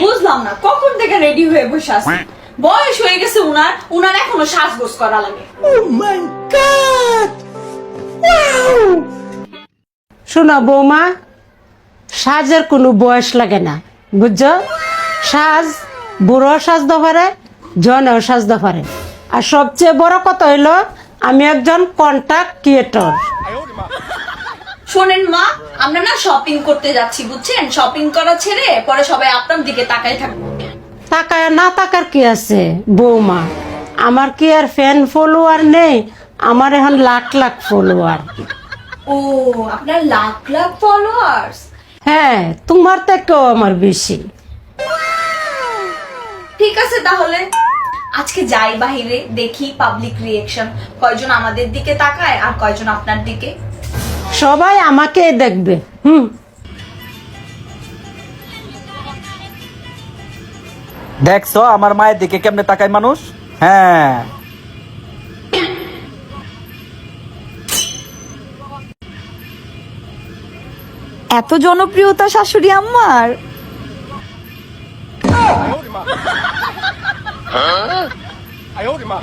বুঝলাম না কখন থেকে রেডি হয়ে বসে আছে। বয়স হয়ে গেছে উনার, উনার এখনো সাজগোজ করা লাগে। শোনো বৌমা, সাজের কোনো বয়স লাগে না, বুঝছো? সাজ বুড়ো সাজতে পারে, জনেও সাজতে পারে। আর সবচেয়ে বড় কথা হইলো আমি একজন কন্টাক্ট ক্রিয়েটর। শোনেন মা, আমরা না শপিং করতে যাচ্ছি বুঝছেন, শপিং করা ছেড়ে পরে সবাই আপনার দিকে তাকাই থাকবো। তাকায় না তাকার কি আছে বৌমা, আমার কি আর ফ্যান ফলোয়ার নেই? আমার এখন লাখ লাখ ফলোয়ার। ও, আপনার লাখ লাখ ফলোয়ার্স। হ্যাঁ, তোমার থেকেও আমার বেশি। ঠিক আছে তাহলে আজকে যাই বাহিরে, দেখি পাবলিক রিয়েকশন, কয়জন আমাদের দিকে তাকায় আর কয়জন আপনার দিকে। সবাই আমাকে দেখবে। দেখছো আমার মায়ের দিকে কেমনে তাকায় মানুষ? হ্যাঁ, এত জনপ্রিয়তা শাশুড়ি আম্মার।哎呦我的妈！